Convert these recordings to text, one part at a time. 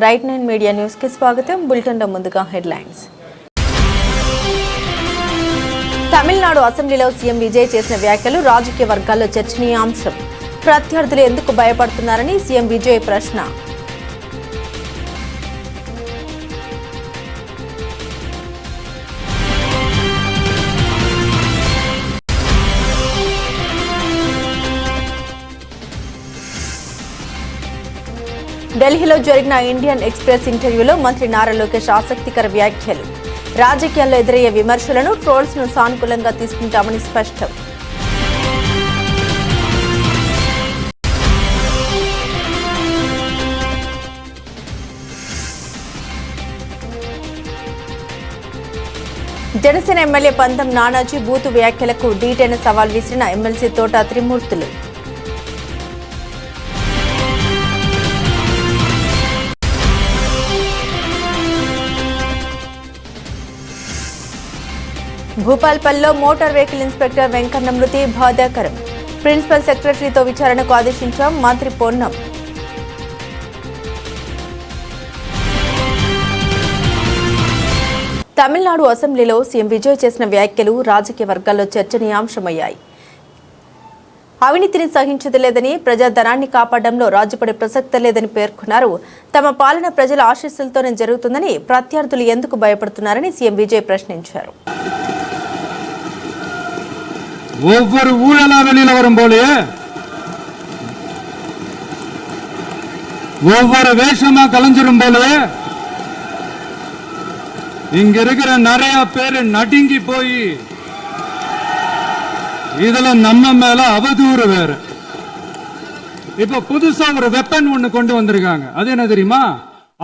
Right 9 media news కి స్వాగతం. బులెటిన్లో ముందుగా హెడ్లైన్స్. తమిళనాడు అసెంబ్లీలో సీఎం విజయ్ చేసిన వ్యాఖ్యలు రాజకీయ వర్గాల్లో చర్చనీయాంశం. ప్రత్యర్థులు ఎందుకు భయపడుతున్నారని సీఎం విజయ్ ప్రశ్న. ఢిల్లీలో జరిగిన ఇండియన్ ఎక్స్ప్రెస్ ఇంటర్వ్యూలో మంత్రి నారా లోకేష్ ఆసక్తికర వ్యాఖ్యలు. రాజకీయాల్లో ఎదురయ్యే విమర్శలను, ట్రోల్స్ ను సానుకూలంగా తీసుకుంటామని స్పష్టం. జనసేన ఎమ్మెల్యే పంతం నానాజీ బూతు వ్యాఖ్యలకు డీటైన సవాల్ విసిరిన ఎమ్మెల్సీ తోట త్రిమూర్తులు. భూపాల్పల్లిలో మోటార్ వెహికల్ ఇన్స్పెక్టర్ వెంకన్న మృతి బాధాకరం. ప్రిన్సిపల్ సెక్రటరీతో విచారణకు ఆదేశించాం మంత్రి పొన్నం. తమిళనాడు అసెంబ్లీలో సీఎం విజయ్ చేసిన వ్యాఖ్యలు రాజకీయ వర్గాల్లో చర్చనీయాంశమయ్యాయి. అవినీతిని సహించలేదని, ప్రజాధనాన్ని కాపాడడంలో రాజీపడే ప్రసక్తే లేదని పేర్కొన్నారు. తమ పాలన ప్రజల ఆశీస్సులతోనే జరుగుతుందని, ప్రత్యర్థులు ఎందుకు భయపడుతున్నారని సీఎం విజయ్ ప్రశ్నించారు. ஒவ்வொரு ஊழலாக வெளியில வரும் போல ஒவ்வொரு வேஷமா கலைஞ்சிரும் போல இங்க இருக்கிற நிறைய பேரு நடுங்கி போய் இதுல நம்ம மேல அவதூறு வேற. இப்ப புதுசா ஒரு வெப்பன் ஒண்ணு கொண்டு வந்திருக்காங்க. அது என்ன தெரியுமா?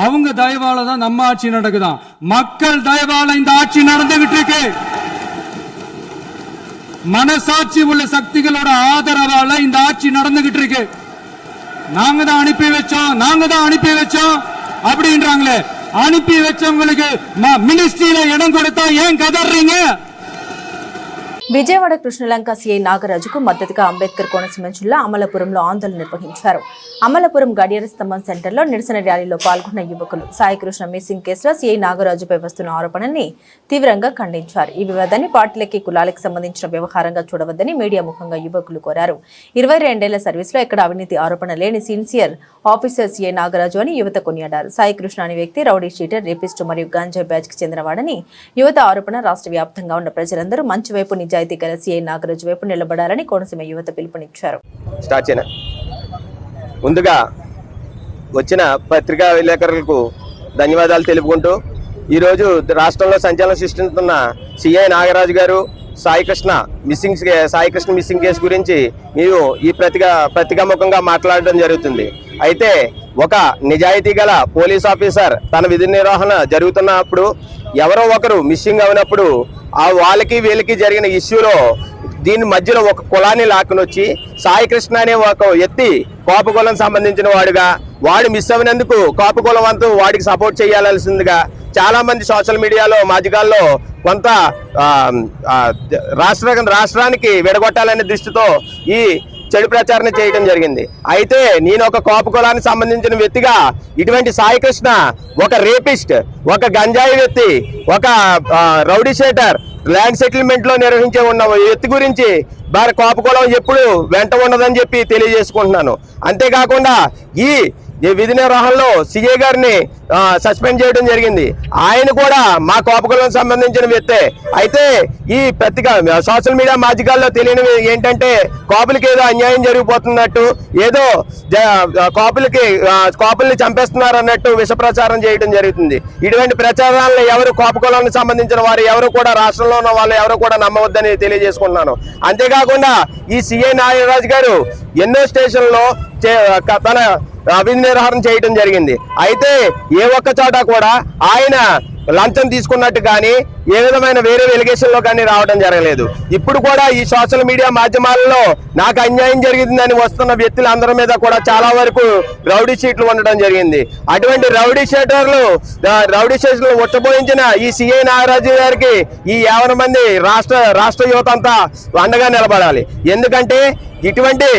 அவங்க தயவால தான் நம்ம ஆட்சி நடக்குதான். மக்கள் தயவால இந்த ஆட்சி நடந்துகிட்டு இருக்கு. மனசாட்சி உள்ள சக்திகளோட ஆதரவால இந்த ஆட்சி நடந்துகிட்டு இருக்கு. நாங்க தான் அனுப்பி வச்சோம் அப்படின்றாங்களே. அனுப்பி வச்சவங்களுக்கு மினிஸ்ட்ரியில இடம் கொடுத்தா ஏன் கதறீங்க? విజయవాడ కృష్ణలంక సీఐ నాగరాజుకు మద్దతుగా అంబేద్కర్ కోనసీమ జిల్లా అమలాపురంలో ఆందోళన నిర్వహించారు. అమలాపురం గడియార స్తంభం సెంటర్లో నిరసన ర్యాలీలో పాల్గొన్న యువకులు సాయికృష్ణ మిస్సింగ్ కేసులో సీఐ నాగరాజుపై వస్తున్న ఆరోపణల్ని తీవ్రంగా ఖండించారు. ఈ వివాదాన్ని పార్టీలకి, కులాలకు సంబంధించిన వ్యవహారంగా చూడవద్దని మీడియా ముఖంగా యువకులు కోరారు. 22 ఏళ్ల సర్వీసులో ఎక్కడ అవినీతి ఆరోపణ లేని సిన్సియర్ ఆఫీసర్ సీఐ నాగరాజు అని యువత కొనియాడారు. సాయికృష్ణ అనే వ్యక్తి రౌడీ షీటర్, రేపిస్టు మరియు గాంజాయి బ్యాచ్ కి చెందినవాడని యువత ఆరోపణ. రాష్ట్ర వ్యాప్తంగా ఉన్న ప్రజలందరూ మంచి వైపు, నిజాయితీ గల సీఐ నాగరాజు వైపు నిలబడాలని కోనసీమ యువత పిలుపునిచ్చారు. ముందుగా వచ్చిన పత్రికా విలేకరులకు ధన్యవాదాలు తెలుపుకుంటూ, ఈరోజు రాష్ట్రంలో సంచలనం సృష్టిస్తున్న సిఐ నాగరాజు గారు సాయికృష్ణ మిస్సింగ్ కేసు గురించి మీరు ఈ ప్రతికాముఖంగా మాట్లాడడం జరుగుతుంది. అయితే ఒక నిజాయితీ గల పోలీస్ ఆఫీసర్ తన విధి నిర్వహణ జరుగుతున్నప్పుడు ఎవరో ఒకరు మిస్సింగ్ అయినప్పుడు వాళ్ళకి వీళ్ళకి జరిగిన ఇష్యూలో దీని మధ్యలో ఒక కులాన్ని లాక్కుని వచ్చి సాయికృష్ణ అనే ఒక వ్యక్తి కాపు కులం సంబంధించిన వాడు మిస్ అయినందుకు కాపు కులం అంతా వాడికి సపోర్ట్ చేయాల్సిందిగా చాలా మంది సోషల్ మీడియాలో మాధ్యమాల్లో కొంత రాష్ట్రానికి విడగొట్టాలనే దృష్టితో ఈ చెడు ప్రచారణ చేయడం జరిగింది. అయితే నేను ఒక కాపు కులానికి సంబంధించిన వ్యక్తిగా ఇటువంటి సాయికృష్ణ ఒక రేపిస్ట్, ఒక గంజాయి వ్యక్తి, ఒక రౌడీ షీటర్, ల్యాండ్ సెటిల్మెంట్ లో నిర్వహించే ఉన్న వ్యక్తి గురించి వారి కాపు కులం ఎప్పుడు వెంట ఉండదని చెప్పి తెలియజేసుకుంటున్నాను. అంతేకాకుండా ఈ విధి నిర్వహణలో సిఐ గారిని సస్పెండ్ చేయడం జరిగింది. ఆయన కూడా మా కాపుకులకు సంబంధించిన వ్యక్తే. అయితే ఈ సోషల్ మీడియా మాధ్యమాల్లో తెలియనివి ఏంటంటే కాపులకి ఏదో అన్యాయం జరిగిపోతున్నట్టు, ఏదో కాపుల్ని చంపేస్తున్నారు అన్నట్టు విష ప్రచారం చేయడం జరుగుతుంది. ఇటువంటి ప్రచారాలను ఎవరు కాపుకులానికి సంబంధించిన వారు ఎవరు కూడా, రాష్ట్రంలో ఉన్న వాళ్ళు ఎవరు కూడా నమ్మవద్దని తెలియజేసుకుంటున్నాను. అంతేకాకుండా ఈ సిఐ నాగరాజు గారు ఎన్నో స్టేషన్లో తన విధి నిర్వహణ చేయడం జరిగింది. అయితే ఏ ఒక్క చోట కూడా ఆయన లంచం తీసుకున్నట్టు కానీ ఏ విధమైన వేరే ఎలిగేషన్లో కానీ రావడం జరగలేదు. ఇప్పుడు కూడా ఈ సోషల్ మీడియా మాధ్యమాలలో నాకు అన్యాయం జరిగిందని వస్తున్న వ్యక్తులందరి మీద కూడా చాలా వరకు రౌడీ షీట్లు ఉండడం జరిగింది. అటువంటి రౌడీ షీట్లు ఉచ్చబోయించిన ఈ సిఐ నాగరాజు గారికి ఈ 50 మంది రాష్ట్ర యువత అంతా అండగా నిలబడాలి. ఎందుకంటే ఇటువంటి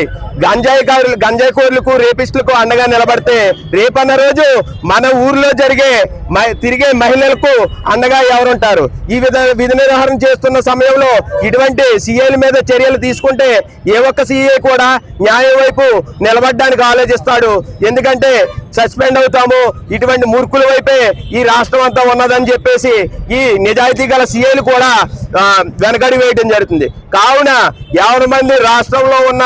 గంజాయి కోర్లకు రేపిస్టులకు అండగా నిలబడితే రేపన్న రోజు మన ఊర్లో తిరిగే మహిళలకు అండగా ఎవరుంటారు? ఈ విధి నిర్వహణ చేస్తున్న సమయంలో ఇటువంటి సీఏల మీద చర్యలు తీసుకుంటే ఏ ఒక్క సీఏ కూడా న్యాయం వైపు నిలబడడానికి ఆలోచిస్తాడు. ఎందుకంటే సస్పెండ్ అవుతాము, ఇటువంటి మూర్ఖుల వైపే ఈ రాష్ట్రం అంతా ఉన్నదని చెప్పేసి ఈ నిజాయితీ గల సీఏలు కూడా వెనకడి వేయడం జరుగుతుంది. కావున 50 మంది రాష్ట్రంలో ఉన్న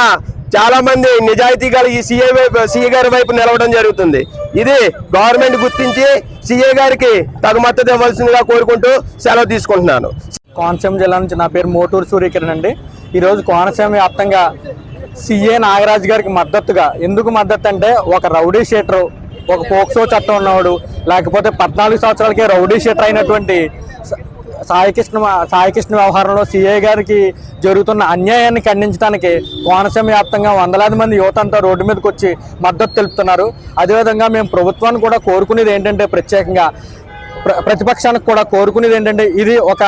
చాలా మంది నిజాయితీ గల ఈ సీఏ గారి వైపు నిలవడం జరుగుతుంది. ఇది గవర్నమెంట్ గుర్తించి సీఏ గారికి తగు మద్దతు ఇవ్వాల్సిందిగా కోరుకుంటూ సెలవు తీసుకుంటున్నాను. కోనసీమ జిల్లా నుంచి నా పేరు మోటూరు సూర్యకిరణ్ అండి. ఈరోజు కోనసీమ వ్యాప్తంగా సీఏ నాగరాజు గారికి మద్దతుగా, ఎందుకు మద్దతు అంటే ఒక రౌడీ షీటరు, ఒక పోక్సో చట్టం ఉన్నవాడు, లేకపోతే 14 సంవత్సరాలకే రౌడీ షీటర్ అయినటువంటి సాయికృష్ణ వ్యవహారంలో సీఏ గారికి జరుగుతున్న అన్యాయాన్ని ఖండించడానికి కోనసీమ వ్యాప్తంగా వందలాది మంది యువత అంతా రోడ్డు మీదకి వచ్చి మద్దతు తెలుపుతున్నారు. అదేవిధంగా మేము ప్రభుత్వాన్ని కూడా కోరుకునేది ఏంటంటే, ప్రత్యేకంగా ప్రతిపక్షానికి కూడా కోరుకునేది ఏంటంటే, ఇది ఒక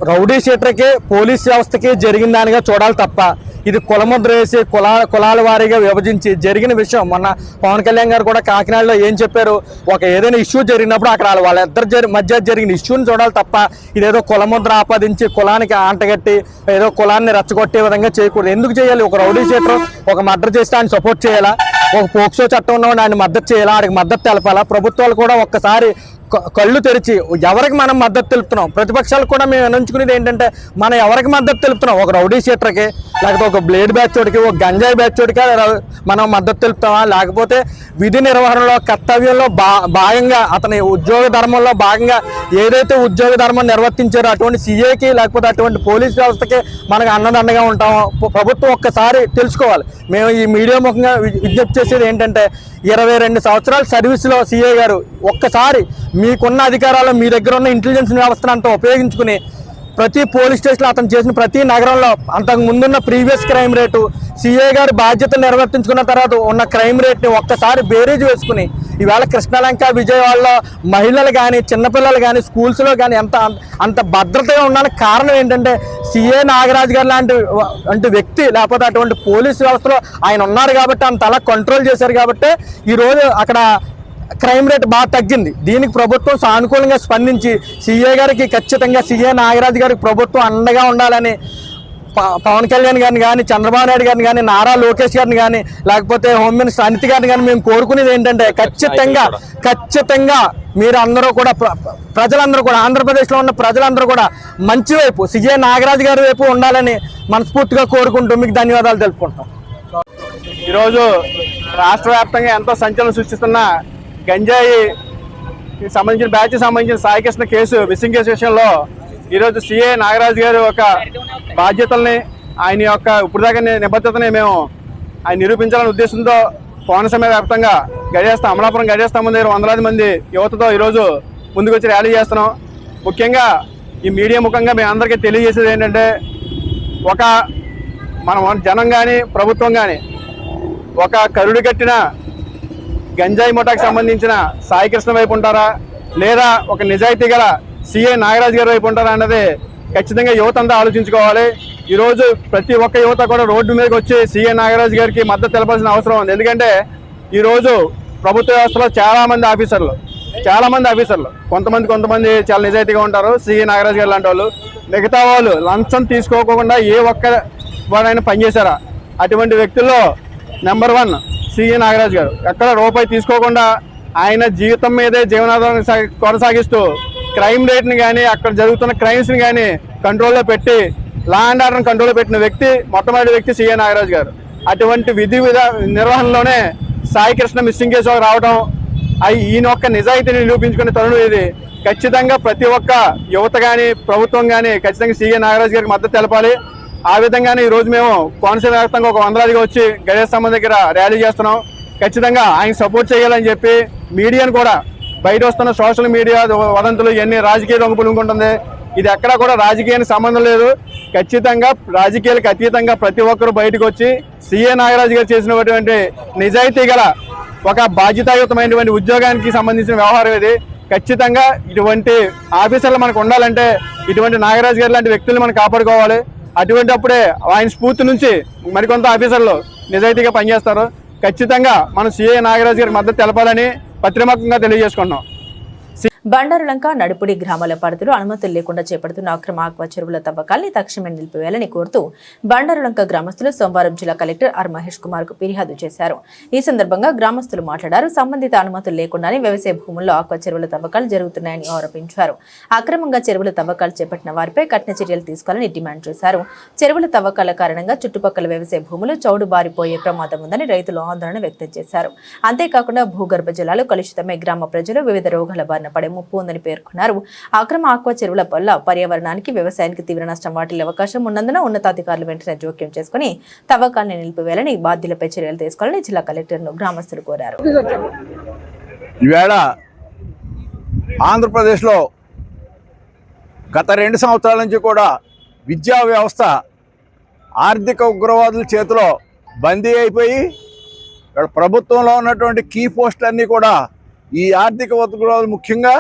రౌడీ షీటర్కి పోలీస్ వ్యవస్థకి జరిగిన దానిగా చూడాలి తప్ప ఇది కులముద్ర వేసి కులాల వారీగా విభజించి జరిగిన విషయం. మొన్న పవన్ కళ్యాణ్ గారు కూడా కాకినాడలో ఏం చెప్పారు, ఒక ఏదైనా ఇష్యూ జరిగినప్పుడు అక్కడ వాళ్ళిద్దరి మధ్య జరిగిన ఇష్యూని చూడాలి తప్ప ఇదేదో కులముద్ర ఆపాదించి కులానికి ఆంటగట్టి ఏదో కులాన్ని రెచ్చగొట్టే విధంగా చేయకూడదు. ఎందుకు చేయాలి? ఒక రౌడీ షీటర్ ఒక మర్డర్ చేస్తే ఆయన సపోర్ట్ చేయాలా? ఒక పోక్సో చట్టం ఉన్నవాడు ఆయన మద్దతు చేయాలా? ఆయనకి మద్దతు తెలపాలా? ప్రభుత్వాలు కూడా ఒక్కసారి కళ్ళు తెరిచి ఎవరికి మనం మద్దతు తెలుపుతున్నాం? ప్రతిపక్షాలు కూడా మేము వినంచుకునేది ఏంటంటే, మనం ఎవరికి మద్దతు తెలుపుతున్నాం? ఒక రౌడీ షీటర్కి, లేకపోతే ఒక బ్లేడ్ బ్యాచోడికి, ఒక గంజాయి బ్యాచోడికి మనం మద్దతు తెలుపుతామా? లేకపోతే విధి నిర్వహణలో కర్తవ్యంలో భాగంగా అతని ఉద్యోగ ధర్మంలో భాగంగా ఏదైతే ఉద్యోగ ధర్మం నిర్వర్తించారో అటువంటి సీఏకి లేకపోతే అటువంటి పోలీస్ వ్యవస్థకి మనకు అన్నదండగా ఉంటామో ప్రభుత్వం ఒక్కసారి తెలుసుకోవాలి. మేము ఈ మీడియా ముఖంగా విజ్ఞప్తి చేసేది ఏంటంటే, 22 సంవత్సరాల సర్వీస్లో సీఏ గారు ఒక్కసారి మీకున్న అధికారాలు, మీ దగ్గర ఉన్న ఇంటెలిజెన్స్ వ్యవస్థను అంతా ఉపయోగించుకుని ప్రతి పోలీస్ స్టేషన్లో అతను చేసిన ప్రతి నగరంలో అంతకు ముందున్న ప్రీవియస్ క్రైమ్ రేటు, సీఏ గారి బాధ్యతలు నిర్వర్తించుకున్న తర్వాత ఉన్న క్రైమ్ రేట్ని ఒక్కసారి బేరీజ్ వేసుకుని ఈవేళ కృష్ణలంక, విజయవాడలో మహిళలు కానీ చిన్నపిల్లలు కానీ స్కూల్స్లో కానీ అంత భద్రతగా ఉండడానికి కారణం ఏంటంటే, సీఏ నాగరాజు గారు లాంటి వ్యక్తి, లేకపోతే అటువంటి పోలీస్ వ్యవస్థలో ఆయన ఉన్నారు కాబట్టి అంత అలా కంట్రోల్ చేశారు కాబట్టి ఈరోజు అక్కడ క్రైమ్ రేట్ బాగా తగ్గింది. దీనికి ప్రభుత్వం సానుకూలంగా స్పందించి సీఏ గారికి ఖచ్చితంగా సీఏ నాగరాజు గారికి ప్రభుత్వం అండగా ఉండాలని పవన్ కళ్యాణ్ గారిని కానీ, చంద్రబాబు నాయుడు గారిని కానీ, నారా లోకేష్ గారిని కానీ, లేకపోతే హోమ్ మినిస్టర్ అనిత్ గారిని కానీ మేము కోరుకునేది ఏంటంటే, ఖచ్చితంగా మీరు అందరూ కూడా ప్రజలందరూ కూడా ఆంధ్రప్రదేశ్లో ఉన్న ప్రజలందరూ కూడా మంచి వైపు సీఏ నాగరాజు గారి వైపు ఉండాలని మనస్ఫూర్తిగా కోరుకుంటూ మీకు ధన్యవాదాలు తెలుపుకుంటాం. ఈరోజు రాష్ట్ర వ్యాప్తంగా ఎంతో సంచలనం సృష్టిస్తున్న గంజాయి సంబంధించిన సాయికృష్ణ కేసు, మిస్సింగ్ కేసు విషయంలో ఈరోజు సీఏ నాగరాజు గారు ఒక బాధ్యతల్ని, ఆయన యొక్క ఇప్పటిదాకా నిబద్ధతని మేము ఆయన నిరూపించాలనే ఉద్దేశంతో కోనసీమ వ్యాప్తంగా అమలాపురం గడియాస్తంభం దగ్గర వందలాది మంది యువతతో ఈరోజు ముందుకు వచ్చి ర్యాలీ చేస్తున్నాం. ముఖ్యంగా ఈ మీడియా ముఖంగా మేము అందరికీ తెలియజేసేది ఏంటంటే, మన జనం కానీ ప్రభుత్వం కానీ ఒక కరుడు కట్టిన గంజాయి ముఠాకి సంబంధించిన సాయికృష్ణ వైపు ఉంటారా, లేదా ఒక నిజాయితీ గల సీఏ నాగరాజు గారి వైపు ఉంటారా అన్నది ఖచ్చితంగా యువత అంతా ఆలోచించుకోవాలి. ఈరోజు ప్రతి ఒక్క యువత కూడా రోడ్డు మీదకి వచ్చి సీఏ నాగరాజు గారికి మద్దతు తెలపాల్సిన అవసరం ఉంది. ఎందుకంటే ఈరోజు ప్రభుత్వ వ్యవస్థలో చాలామంది ఆఫీసర్లు కొంతమంది చాలా నిజాయితీగా ఉంటారు, సీఏ నాగరాజు గారు లాంటి వాళ్ళు. మిగతా వాళ్ళు లంచం తీసుకోకుండా ఏ ఒక్క వాడైనా పనిచేశారా? అటువంటి వ్యక్తుల్లో నెంబర్ 1 సీఏ నాగరాజు గారు. ఎక్కడ రూపాయి తీసుకోకుండా ఆయన జీవితం మీదే జీవనాధారం కొనసాగిస్తూ క్రైమ్ రేట్ని కానీ, అక్కడ జరుగుతున్న క్రైమ్స్ని కానీ కంట్రోల్లో పెట్టి లా అండ్ ఆర్డర్ని కంట్రోల్లో పెట్టిన మొట్టమొదటి వ్యక్తి సీఏ నాగరాజు గారు. అటువంటి విధి నిర్వహణలోనే సాయికృష్ణ మిస్సింగ్ కేసు రావడం, ఈయన ఒక్క నిజాయితీని నిరూపించుకునే తరుణం ఇది. ఖచ్చితంగా ప్రతి ఒక్క యువత కానీ ప్రభుత్వం కానీ ఖచ్చితంగా సీఏ నాగరాజు గారికి మద్దతు తెలపాలి. ఆ విధంగానే ఈరోజు మేము కోనసీమ వ్యాప్తంగా ఒక వందలాదిగా వచ్చి గడియాస్తంభం దగ్గర ర్యాలీ చేస్తున్నాం. ఖచ్చితంగా ఆయన సపోర్ట్ చేయాలని చెప్పి మీడియాను కూడా, బయట వస్తున్న సోషల్ మీడియా వదంతులు ఇవన్నీ రాజకీయ దొంగపులుకుంటుంది. ఇది ఎక్కడా కూడా రాజకీయానికి సంబంధం లేదు. ఖచ్చితంగా రాజకీయాలకు అతీతంగా ప్రతి ఒక్కరు బయటకు వచ్చి సీఏ నాగరాజు గారు చేసినటువంటి నిజాయితీ గల ఒక బాధ్యతాయుతమైనటువంటి ఉద్యోగానికి సంబంధించిన వ్యవహారం ఇది. ఖచ్చితంగా ఇటువంటి ఆఫీసర్లు మనకు ఉండాలంటే ఇటువంటి నాగరాజు గారు లాంటి వ్యక్తులు మనం కాపాడుకోవాలి. అటువంటి అప్పుడే ఆయన స్ఫూర్తి నుంచి మరికొంత ఆఫీసర్లు నిజాయితీగా పనిచేస్తారు. ఖచ్చితంగా మనం సిఐ నాగరాజు గారికి మద్దతు తెలపాలని పత్రిముఖంగా తెలియజేసుకుంటున్నాం. బండారులంక నడుపుడి గ్రామాల పరిధిలో అనుమతులు లేకుండా చేపడుతున్న అక్రమ ఆక్వా చెరువుల తవ్వకాల్ని తక్షణమే నిలిపివేయాలని కోరుతూ బండారులంక గ్రామస్తులు సోమవారం జిల్లా కలెక్టర్ ఆర్ మహేష్ కుమార్ కు ఫిర్యాదు చేశారు. ఈ సందర్భంగా గ్రామస్తులు మాట్లాడారు. సంబంధిత అనుమతులు లేకుండానే వ్యవసాయ భూముల్లో ఆక్వా చెరువుల తవ్వకాలు జరుగుతున్నాయని ఆరోపించారు. అక్రమంగా చెరువుల తవ్వకాలు చేపట్టిన వారిపై కఠిన చర్యలు తీసుకోవాలని డిమాండ్ చేశారు. చెరువుల తవ్వకాల కారణంగా చుట్టుపక్కల వ్యవసాయ భూములు చౌడు బారిపోయే ప్రమాదం ఉందని రైతులు ఆందోళన వ్యక్తం చేశారు. అంతేకాకుండా భూగర్భ జలాలు కలుషితమై గ్రామ ప్రజలు వివిధ రోగాల బారిన పడే ముప్పు ఉందని పేర్కొన్నారు. అక్రమ ఆక్వా చెరువుల వల్ల పర్యావరణానికి వ్యవసాయానికి తీవ్ర నష్టం వాటిల్లే అవకాశం ఉన్నందున ఉన్నతాధికారులు వెంటనే జోక్యం చేసుకుని తవ్వకాలను నిలిపివేయాలని బాధ్యులపై చర్యలు తీసుకోవాలని జిల్లా కలెక్టర్ను గ్రామస్తులు కోరారు. ఈవేళ ఆంధ్రప్రదేశ్లో గత 2 సంవత్సరాల నుంచి కూడా విద్యా వ్యవస్థ ఆర్థిక ఉగ్రవాదుల చేతిలో బందీ అయిపోయి ప్రభుత్వంలో ఉన్నటువంటి కీ పోస్టులన్నీ కూడా ఈ ఆర్థిక ఉగ్రవాదులు ముఖ్యంగా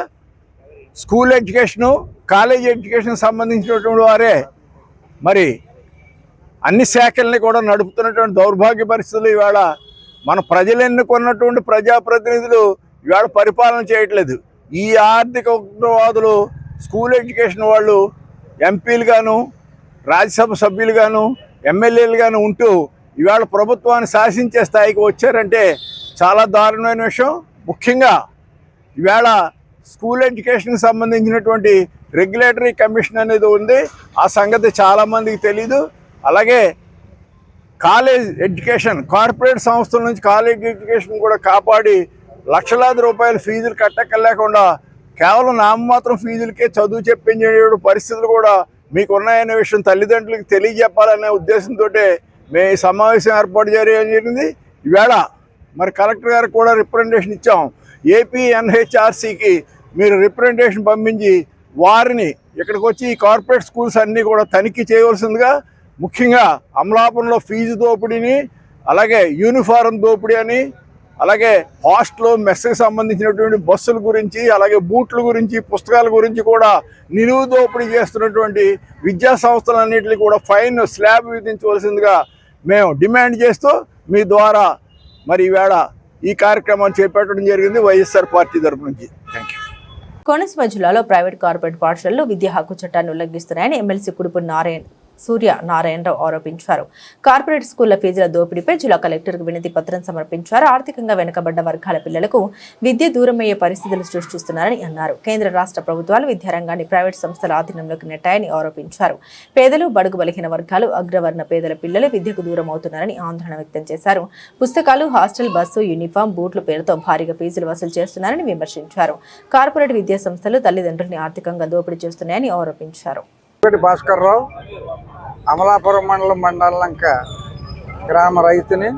స్కూల్ ఎడ్యుకేషను కాలేజ్ ఎడ్యుకేషన్ సంబంధించినటువంటి వారే మరి అన్ని శాఖల్ని కూడా నడుపుతున్నటువంటి దౌర్భాగ్య పరిస్థితులు ఈవేళ మన ప్రజలు ఎన్నుకున్నటువంటి ప్రజాప్రతినిధులు ఈవేళ పరిపాలన చేయట్లేదు. ఈ ఆర్థిక ఉగ్రవాదులు స్కూల్ ఎడ్యుకేషన్ వాళ్ళు ఎంపీలు గాను రాజ్యసభ సభ్యులు గాను ఎమ్మెల్యేలు గాను ఉంటూ ఈవేళ ప్రభుత్వాన్ని శాసించే స్థాయికి వచ్చారంటే చాలా దారుణమైన విషయం. ముఖ్యంగా ఈవేళ స్కూల్ ఎడ్యుకేషన్కి సంబంధించినటువంటి రెగ్యులేటరీ కమిషన్ అనేది ఉంది. ఆ సంగతి చాలామందికి తెలీదు. అలాగే కాలేజ్ ఎడ్యుకేషన్ కార్పొరేట్ సంస్థల నుంచి కాలేజ్ ఎడ్యుకేషన్ కూడా కాపాడి లక్షలాది రూపాయల ఫీజులు కట్టక్కర్లేకుండా కేవలం నామమాత్రం ఫీజులకే చదువు చెప్పించే పరిస్థితులు కూడా మీకు ఉన్నాయనే విషయం తల్లిదండ్రులకు తెలియజెప్పాలనే ఉద్దేశంతో మేము ఈ సమావేశం ఏర్పాటు చేయడం జరిగింది. ఈవేళ మరి కలెక్టర్ గారికి కూడా రిప్రజెంటేషన్ ఇచ్చాం. ఏపీ ఎన్హెచ్ఆర్సీకి మీరు రిప్రజెంటేషన్ పంపించి వారిని ఇక్కడికి వచ్చి ఈ కార్పొరేట్ స్కూల్స్ అన్నీ కూడా తనిఖీ చేయవలసిందిగా, ముఖ్యంగా అమలాపురంలో ఫీజు దోపిడీని, అలాగే యూనిఫారం దోపిడీ అని, అలాగే హాస్టల్ మెస్కి సంబంధించినటువంటి బస్సుల గురించి, అలాగే బూట్ల గురించి, పుస్తకాల గురించి కూడా నిలువు దోపిడీ చేస్తున్నటువంటి విద్యా సంస్థలన్నింటినీ కూడా ఫైన్ స్లాబ్ విధించవలసిందిగా మేము డిమాండ్ చేస్తూ మీ ద్వారా మరి ఈవేళ ఈ కార్యక్రమాన్ని చేపట్టడం జరిగింది వైఎస్ఆర్ పార్టీ తరపు నుంచి. Thank you. కోనసీమ జిల్లాలో ప్రైవేట్ కార్పొరేట్ పాఠశాలలు విద్యా హక్కు చట్టాన్ని ఉల్లంఘిస్తున్నాయని ఎమ్మెల్సీ కుడుపు సూర్య నారాయణరావు ఆరోపించారు. కార్పొరేట్ స్కూళ్ల ఫీజుల దోపిడీపై జిల్లా కలెక్టర్కు వినతి పత్రం సమర్పించారు. ఆర్థికంగా వెనుకబడ్డ వర్గాల పిల్లలకు విద్య దూరమయ్యే పరిస్థితులు సృష్టిస్తున్నారని అన్నారు. కేంద్ర రాష్ట్ర ప్రభుత్వాలు విద్యారంగాన్ని ప్రైవేట్ సంస్థల ఆధీనంలోకి నెట్టాయని ఆరోపించారు. పేదలు, బడుగు బలహీన వర్గాలు, అగ్రవర్ణ పేదల పిల్లలు విద్యకు దూరం అవుతున్నారని ఆందోళన వ్యక్తం చేశారు. పుస్తకాలు, హాస్టల్, బస్సు, యూనిఫామ్, బూట్లు పేరుతో భారీగా ఫీజులు వసూలు చేస్తున్నారని విమర్శించారు. కార్పొరేట్ విద్యా సంస్థలు తల్లిదండ్రుల్ని ఆర్థికంగా దోపిడీ చేస్తున్నాయని ఆరోపించారు. భాస్కర్ రావు, అమలాపురం మండలం బండారులంక గ్రామ రైతుని.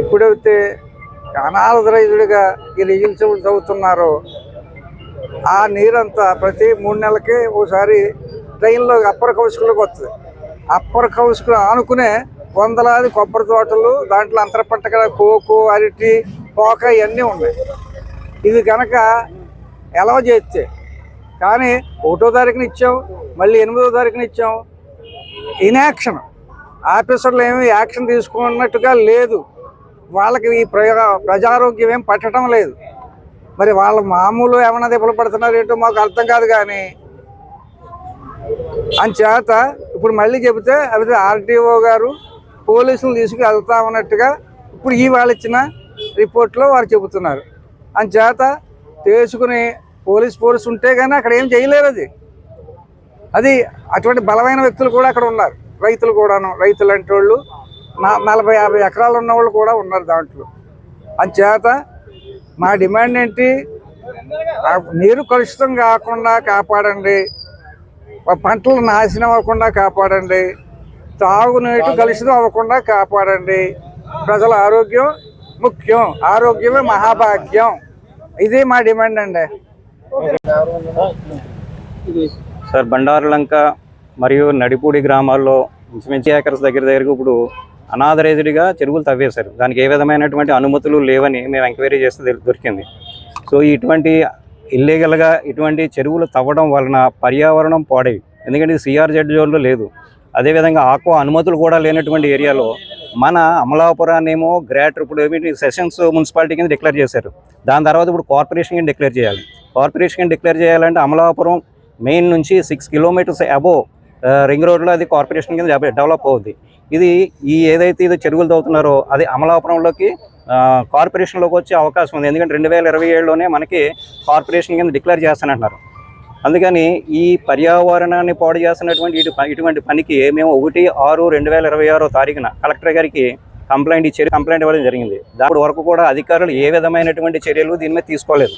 ఎప్పుడైతే అనాథరైతుడిగా వీళ్ళు ఈగిల్ చెవులు చదువుతున్నారో ఆ నీరంతా ప్రతి 3 నెలలకి ఒకసారి ట్రైన్లో అప్పర్ కౌసుకులోకి వస్తుంది. అప్పర్ కౌసుకులు ఆనుకునే వందలాది కొబ్బరి తోటలు, దాంట్లో అంతర పంటగా కోకు, అరటి, పోక ఇవన్నీ ఉన్నాయి. ఇది కనుక ఎలా చేస్తే కానీ 1వ తారీఖున ఇచ్చాం, మళ్ళీ 8వ తారీఖున ఇచ్చాం. ఇన్యాక్షన్, ఆఫీసర్లు ఏమి యాక్షన్ తీసుకున్నట్టుగా లేదు. వాళ్ళకి ఈ ప్రజారోగ్యం ఏం పట్టడం లేదు. మరి వాళ్ళ మామూలు ఏమన్నా దెబ్బలు పడుతున్నారు ఏంటో మాకు అర్థం కాదు. కానీ అంచేత ఇప్పుడు మళ్ళీ చెబితే అవి ఆర్టీఓ గారు పోలీసులు తీసుకు వెళ్తామన్నట్టుగా ఇప్పుడు వాళ్ళు ఇచ్చిన రిపోర్ట్లో వారు చెబుతున్నారు. అంచేత తీసుకుని పోలీస్ ఉంటే కానీ అక్కడ ఏం చేయలేరు. అది అటువంటి బలమైన వ్యక్తులు కూడా అక్కడ ఉన్నారు. రైతులు కూడాను, రైతులు అంటే వాళ్ళు 40-50 ఎకరాలు ఉన్న వాళ్ళు కూడా ఉన్నారు దాంట్లో. అంచేత మా డిమాండ్ ఏంటి, నీరు కలుషితం కాకుండా కాపాడండి, పంటలు నాశనం అవ్వకుండా కాపాడండి, తాగునీటి కలుషితం అవ్వకుండా కాపాడండి. ప్రజల ఆరోగ్యం ముఖ్యం, ఆరోగ్యమే మహాభాగ్యం. ఇది మా డిమాండ్ అండి. సార్, బండారులంక మరియు నడిపూడి గ్రామాల్లో ఇంచుమించు ఏకర్స్ దగ్గరకు ఇప్పుడు అనాథరైజ్డ్గా చెరువులు తవ్వేశారు. దానికి ఏ విధమైనటువంటి అనుమతులు లేవని మేము ఎంక్వైరీ చేస్తే దొరికింది. సో ఇటువంటి ఇల్లీగల్గా ఇటువంటి చెరువులు తవ్వడం వలన పర్యావరణం పాడై ఎందుకంటే ఇది సిఆర్జెడ్ జోన్లో లేదు. అదేవిధంగా ఆక్వా అనుమతులు కూడా లేనటువంటి ఏరియాలో మన అమలాపురాన్ని ఏమో గ్రేటర్ ఇప్పుడు సెషన్స్ మున్సిపాలిటీ కింద డిక్లేర్ చేశారు. దాని తర్వాత ఇప్పుడు కార్పొరేషన్ కింద డిక్లేర్ చేయాలి. కార్పొరేషన్ కింద డిక్లేర్ చేయాలంటే అమలాపురం మెయిన్ నుంచి 6 కిలోమీటర్స్ అబోవ్ రింగ్ రోడ్లో అది కార్పొరేషన్ కింద డెవలప్ అవుద్ది. ఇది ఏదైతే ఇది చెరువులు తవ్వుతున్నారో అది అమలాపురంలోకి కార్పొరేషన్లోకి వచ్చే అవకాశం ఉంది. ఎందుకంటే 2027లోనే మనకి కార్పొరేషన్ కింద డిక్లేర్ చేస్తానంటున్నారు. అందుకని ఈ పర్యావరణాన్ని పాడు చేస్తున్నటువంటి ఇటువంటి పనికి మేము 1/6/2026 కలెక్టర్ గారికి కంప్లైంట్ ఇవ్వడం జరిగింది. దాని వరకు కూడా అధికారులు ఏ విధమైనటువంటి చర్యలు దీని మీద తీసుకోలేదు.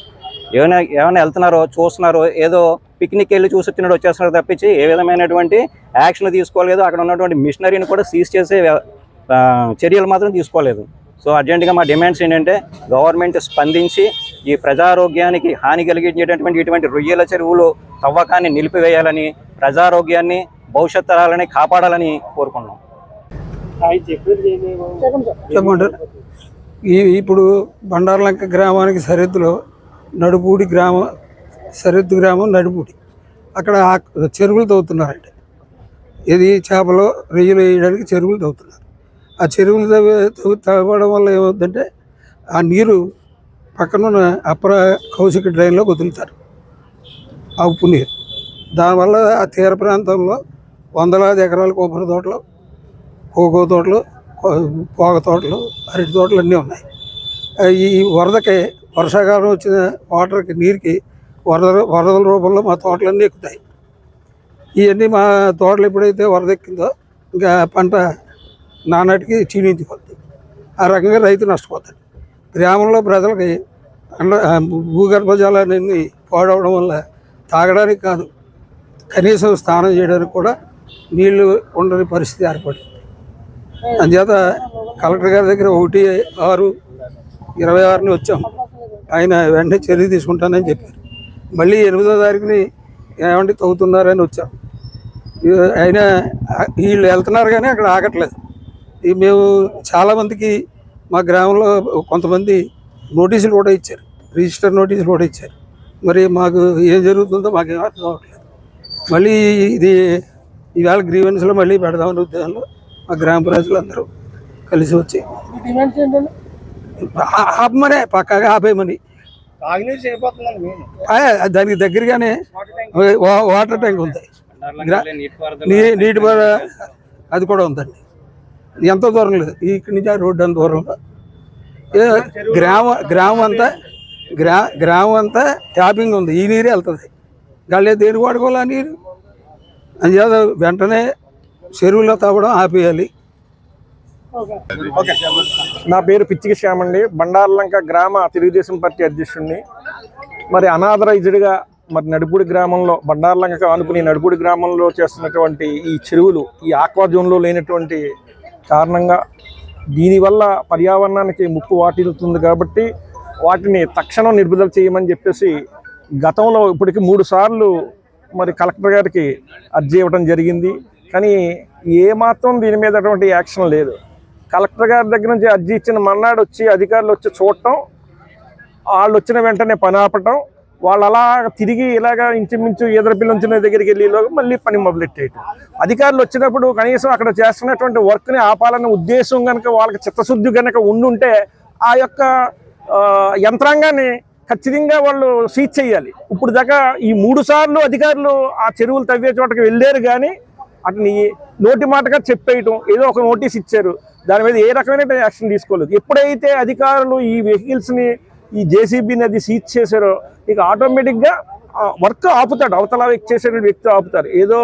ఏమైనా వెళ్తున్నారో చూస్తున్నారో ఏదో పిక్నిక్ వెళ్ళి చూసి వచ్చినట్టు వచ్చేస్తున్నారు తప్పించి ఏ విధమైనటువంటి యాక్షన్ తీసుకోలేదు. అక్కడ ఉన్నటువంటి మిషనరీని కూడా సీజ్ చేసే చర్యలు మాత్రం తీసుకోలేదు. సో అర్జెంటుగా మా డిమాండ్స్ ఏంటంటే గవర్నమెంట్ స్పందించి ఈ ప్రజారోగ్యానికి హాని కలిగించేటటువంటి ఇటువంటి రొయ్యల చెరువులు తవ్వకాన్ని నిలిపివేయాలని, ప్రజారోగ్యాన్ని భవిష్యత్ తరాలని కాపాడాలని కోరుకున్నాం. ఇప్పుడు బండార్లంక గ్రామానికి సరిహద్దులో సరిహద్దు గ్రామం నడిపూడి, అక్కడ చెరువులు తవ్వుతున్నారండి. ఇది చేపలు రొయ్యలు వేయడానికి చెరువులు తవ్వుతున్నారు. ఆ చెరువులు తవ్వడం వల్ల ఏమవుతుందంటే ఆ నీరు పక్కనున్న అప్పర కౌశిక డ్రైన్లోకి వదులుతారు, ఆ ఉప్పు నీరు. దానివల్ల ఆ తీర ప్రాంతంలో వందలాది ఎకరాల కొబ్బరి తోటలు, కోకో తోటలు, పోగ తోటలు, అరటి తోటలు అన్నీ ఉన్నాయి. ఈ వరదకి వర్షాకాలం వచ్చిన వాటర్కి నీరుకి వరదల రూపంలో మా తోటలన్నీ ఎక్కుతాయి. ఇవన్నీ మా తోటలు ఎప్పుడైతే వరద ఎక్కిందో ఇంకా పంట నానాటికి క్షీణించిపోతుంది. ఆ రకంగా రైతు నష్టపోతాడు. గ్రామంలో ప్రజలకి భూగర్భ జలాలన్నీ పాడవడం వల్ల తాగడానికి కాదు, కనీసం స్నానం చేయడానికి కూడా నీళ్లు ఉండని పరిస్థితి ఏర్పడింది. అందుచేత కలెక్టర్ గారి దగ్గర 1/6/26 వచ్చాం. ఆయన వెంటనే చర్య తీసుకుంటానని చెప్పారు. మళ్ళీ 8వ తారీఖుని ఏమంటే తవ్వుతున్నారని వచ్చాం. అయినా వీళ్ళు వెళ్తున్నారు కానీ అక్కడ ఆగట్లేదు. మేము చాలామందికి మా గ్రామంలో కొంతమంది నోటీసులు కూడా ఇచ్చారు, రిజిస్టర్ నోటీసులు కూడా ఇచ్చారు. మరి మాకు ఏం జరుగుతుందో మాకేం అర్థం అవ్వట్లేదు. మళ్ళీ ఇది ఈవేళ గ్రీవెన్స్లో మళ్ళీ పెడదామనే ఉద్దేశంలో మా గ్రామ ప్రజలందరూ కలిసి వచ్చి ఆపమనే పక్కాగా ఆపేయమని, దానికి దగ్గరగానే వాటర్ ట్యాంక్ ఉంది, నీటి అది కూడా ఉందండి. ఎంత దూరం లేదు, ఇక్కడి నుంచి ఆ రోడ్డు అంత దూరంలో. గ్రామం అంతా ట్యాపింగ్ ఉంది, ఈ నీరే వెళ్తుంది. గాలి దేనికి వాడుకోవాలి ఆ నీరు. అందుచేత వెంటనే చెరువులో తవ్వడం ఆపేయాలి. నా పేరు పిచ్చికి శ్యామండి, బండార్లంక గ్రామ తెలుగుదేశం పార్టీ అధ్యక్షుడిని. మరి అనాథరైజ్డ్గా మరి నడిపూడి గ్రామంలో, బండార్లంక ఆనుకుని నడిపూడి గ్రామంలో చేస్తున్నటువంటి ఈ చెరువులు ఈ ఆక్వా జోన్లో లేనటువంటి కారణంగా దీనివల్ల పర్యావరణానికి ముప్పు వాటిల్లుతుంది. కాబట్టి వాటిని తక్షణం నిలుపుదల చేయమని చెప్పేసి గతంలో ఇప్పటికి 3 సార్లు మరి కలెక్టర్ గారికి అర్జీ ఇవ్వడం జరిగింది. కానీ ఏమాత్రం దీని మీద అటువంటి యాక్షన్ లేదు. కలెక్టర్ గారి దగ్గర నుంచి అర్జీ ఇచ్చిన మన్నాడు వచ్చి అధికారులు వచ్చి చూడటం, వాళ్ళు వచ్చిన వెంటనే పని ఆపటం, వాళ్ళు అలా తిరిగి ఇలాగ ఇంచుమించు ఎదురుపిల్లి ఉంచిన దగ్గరికి వెళ్ళి మళ్ళీ పని మొదలెట్టేయటం. అధికారులు వచ్చినప్పుడు కనీసం అక్కడ చేస్తున్నటువంటి వర్క్ని ఆపాలనే ఉద్దేశం కనుక వాళ్ళకి చిత్తశుద్ధి కనుక ఉండుంటే ఆ యొక్క యంత్రాంగాన్ని ఖచ్చితంగా వాళ్ళు సీజ్ చేయాలి. ఇప్పుడు దాకా ఈ 3 సార్లు అధికారులు ఆ చెరువులు తవ్వే చోటకి వెళ్ళారు కానీ అట్ని నోటి మాటగా చెప్పేయటం, ఏదో ఒక నోటీస్ ఇచ్చారు, దాని మీద ఏ రకమైన యాక్షన్ తీసుకోలేదు. ఎప్పుడైతే అధికారులు ఈ వెహికల్స్ని ఈ జేసీబీని అది సీజ్ చేశారో ఇక ఆటోమేటిక్గా వర్క్ ఆపుతాడు, అవతల చేసే వ్యక్తి ఆపుతారు. ఏదో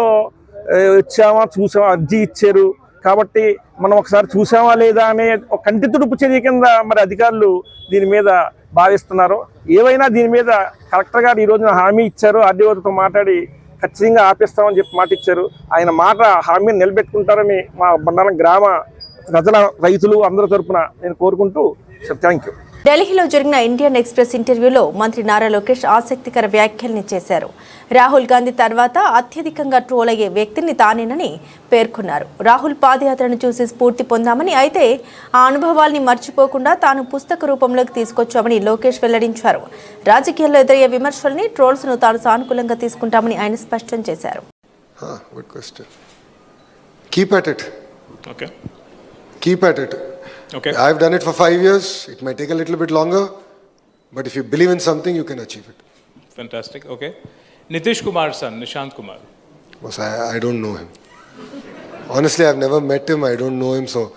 వచ్చామా చూసామా అర్జీ ఇచ్చారు కాబట్టి మనం ఒకసారి చూసామా లేదా అనే ఒక కంటి తుడుపు చర్య కింద మరి అధికారులు దీని మీద భావిస్తున్నారు. ఏవైనా దీని మీద కలెక్టర్ గారు ఈ రోజున హామీ ఇచ్చారు, ఆర్డీఓతో మాట్లాడి ఖచ్చితంగా ఆపిస్తామని చెప్పి మాట ఇచ్చారు. ఆయన మాట హామీని నిలబెట్టుకుంటారని మా బండారం గ్రామ ప్రజల, రైతులు అందరి తరపున నేను కోరుకుంటూ థ్యాంక్ యూ. ఢిల్లీలో జరిగిన ఇండియన్ ఎక్స్ప్రెస్ ఇంటర్వ్యూలో మంత్రి నారా లోకేష్ ఆసక్తికర వ్యాఖ్యల్ని చేశారు. రాహుల్ గాంధీ తర్వాత అత్యధికంగా ట్రోల్ అయ్యే వ్యక్తిని తానేనని పేర్కొన్నారు. రాహుల్ పాదయాత్రను చూసి స్ఫూర్తి పొందామని, అయితే ఆ అనుభవాల్ని మర్చిపోకుండా తాను పుస్తక రూపంలోకి తీసుకొచ్చామని లోకేష్ వెల్లడించారు. రాజకీయాల్లో ఎదురయ్యే విమర్శల్ని, ట్రోల్స్ను తాను సానుకూలంగా తీసుకుంటామని ఆయన స్పష్టం చేశారు. Good question. Keep at it. Okay. Keep at it. Okay. I've done it for 5 years. It might take a little bit longer, but if you believe in something, you can achieve it. Fantastic. Okay. Nitish Kumar's son, Nishant Kumar. Boss, I don't know him. Honestly, I've never met him. I don't know him, so.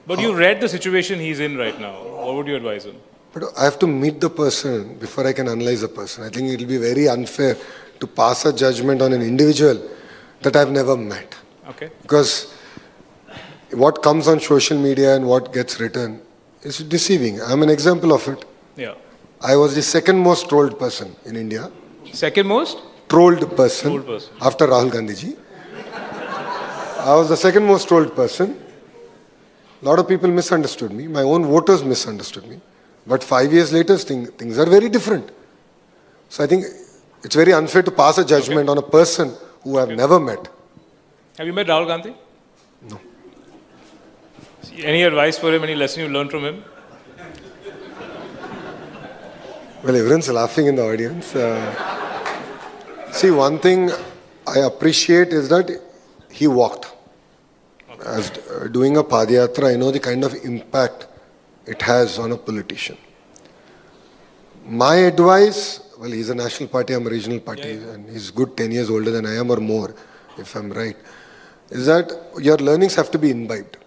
But you read the situation he's in right now. What would you advise him? But I have to meet the person before I can analyze the person. I think it will be very unfair to pass a judgment on an individual that I've never met. Okay. Because what comes on social media and what gets written is deceiving. I'm an example of it. Yeah. I was the second most trolled person in India. Second most? Trolled person. Trolled person. After Rahul Gandhi ji. I was the second most trolled person. A lot of people misunderstood me. My own voters misunderstood me. But 5 years later, things are very different. So I think it's very unfair to pass a judgment on a person who I've never met. Have you met Rahul Gandhi? No. Any advice for him? Any lesson you learned from him? Well, everyone's laughing in the audience. See, one thing I appreciate is that he walked. As doing a Padayatra, I know the kind of impact it has on a politician. My advice, well, he's a national party, I'm a regional party, and he's good 10 years older than I am or more, if I'm right, is that your learnings have to be imbibed.